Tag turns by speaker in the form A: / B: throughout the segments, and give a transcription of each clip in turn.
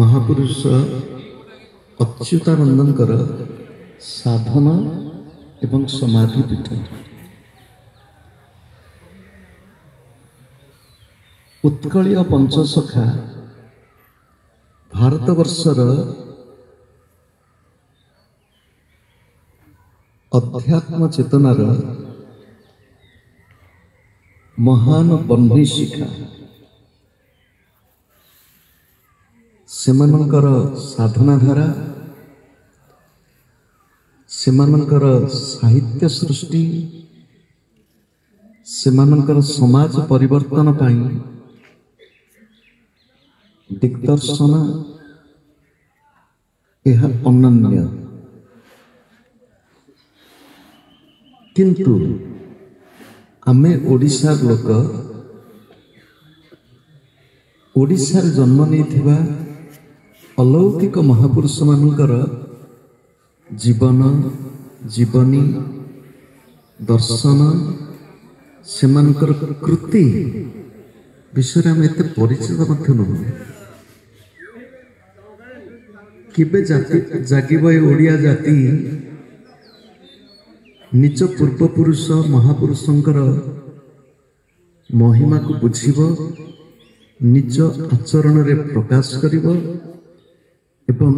A: महापुरुष अच्युतानंदनकर साधना एवं समाधि पीठ उत्कलीय पंचसखा भारतवर्षर अध्यात्म चेतनार महान बन्ही शिखा सेमानंकर साधना धारा सेमानंकर साहित्य सृष्टि सेमानंकर समाज परिवर्तन पाई दिग्दर्शन यह अनन्य किंतु आमे ओडिशा लोक ओडिशा जन्म नहीं अलौकिक महापुरुष मानकर जीवन जीवनी दर्शन सेमानकर कृति विषय में एत परिचित नुह केबे जाति जागिब ओडिया जाति निज पूर्वपुरुष महापुरुषंकर महिमा को बुझिब निज आचरण रे प्रकाश करिब एवं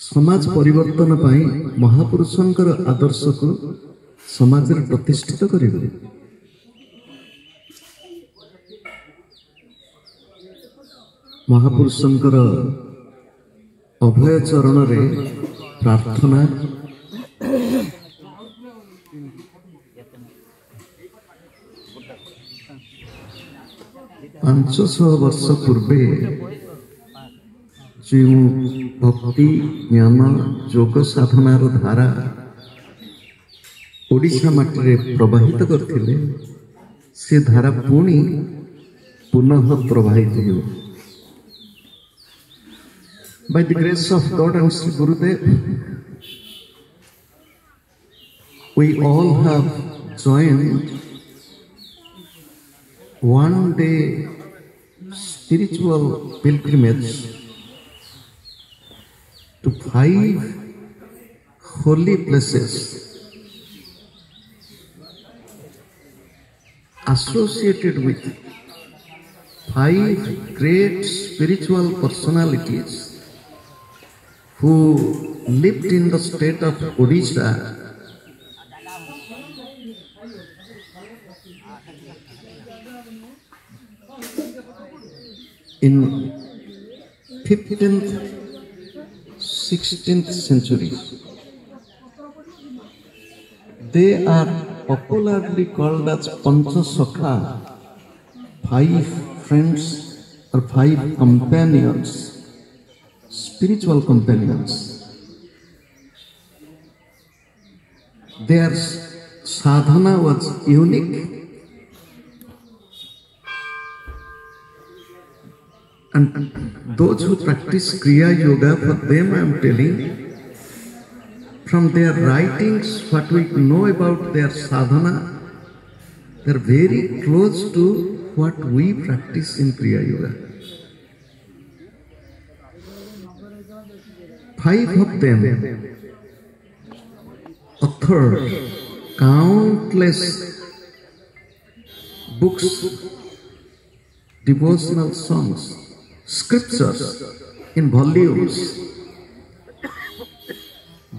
A: समाज परिवर्तन पाई महापुरुषंकर आदर्श को समाज रे प्रतिष्ठित करिब। महापुरुषंकर अभय चरण रे प्रार्थना 500 वर्ष पूर्वे जो भक्ति ज्ञान योग साधनार धारा ओडिशा माटी प्रवाहित करथिले से धारा पुणी पुनः प्रवाहित हो by the grace of God and Sri Gurudev we all have joined one day spiritual pilgrimage to 5 holy places associated with 5 great spiritual personalities who lived in the state of Odisha in 15th 16th centuries. They are popularly called as Panchasakha, 5 friends or 5 companions, spiritual companions. Their sadhana was unique and those who practice Kriya Yoga, for them I am telling, from their writings what we know about their sadhana, they are very close to what we practice in Kriya Yoga. 5 of them authored countless books, devotional songs, scriptures in volumes.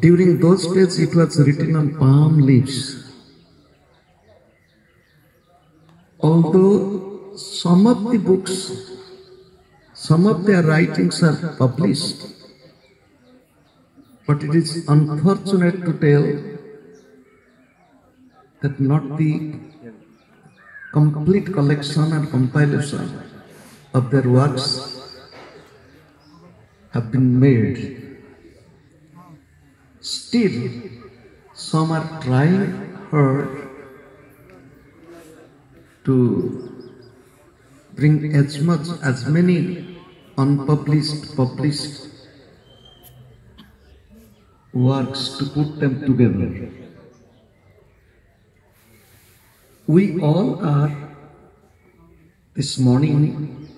A: During those days it was written on palm leaves. Although some of the books, some of their writings are published, but it is unfortunate to tell that not the complete collection and compilation of their works have been made. Still, some are trying hard to bring as many unpublished, published works to put them together. We all are this morning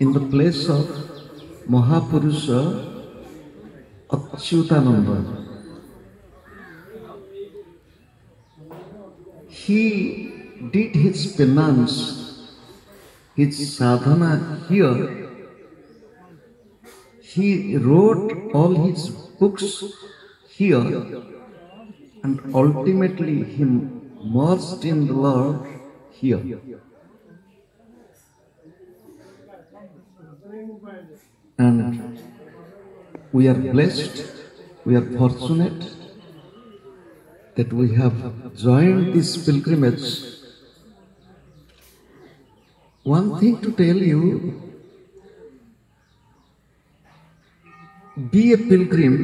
A: in the place of Mahapurusha Achyutananda. He did his penance, his sadhana here. He wrote all his books here, and ultimately he merged in the Lord here. And we are blessed, we are fortunate that we have joined this pilgrimage. One thing to tell you, be a pilgrim,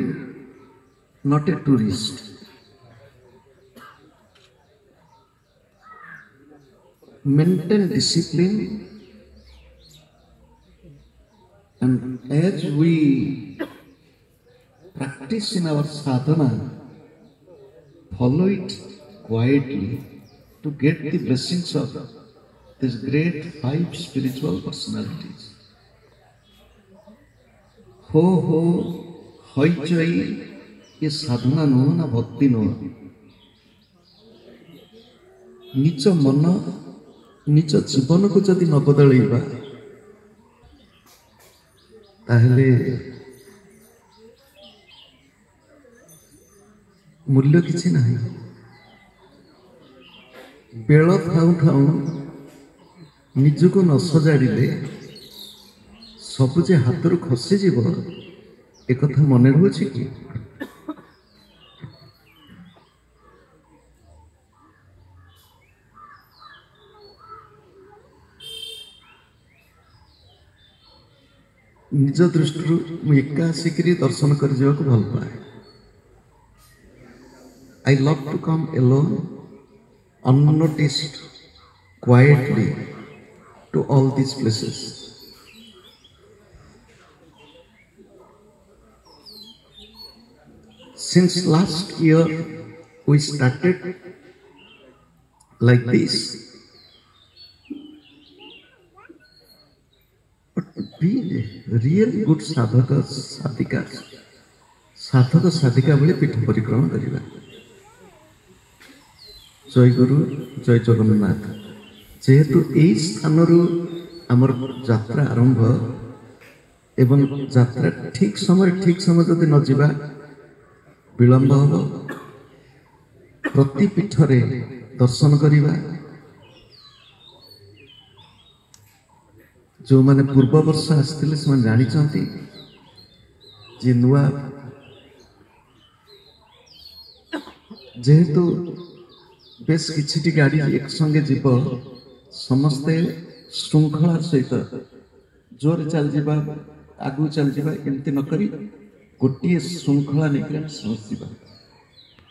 A: not a tourist. Maintain discipline, and as we practice in our sadhana, follow it quietly to get the blessings of these great 5 spiritual personalities. हो हईचई ये साधना नुह ना भक्ति नुह निज मन निज जीवन को जदि न बदलैबा ताहले मूल्य किछि नाही। बेल थाउ थाउ निजको न सजाड़िले सबुजे हाथरू खसी जीव एक मन रोचे कि निज दृष्टि एका आसिक दर्शन कर भल पाए। I love to come alone, unnoticed, quietly to all these places. Since last year we started like this, but be really good sadhakas, sadhikas, sadhaka sadhika bole pitha parikrama kariba। जय गुरु जय जगन्नाथ। जेहेतु यही स्थान आमर यात्रा आरंभ एवं यात्रा ठीक समय जदि न जावा विलंब हम। प्रति पीठरे दर्शन करिबा, जो माने पूर्व वर्ष आसथिले से जानी चंती जे नुआ जेहेतु बेस किछि गाड़ी एक संगे जीव समस्ते श्रृंखला सहित जोर चल जावा आगु चल जावा एमती न करी गोटे श्रृंखला नहीं समझ जावा।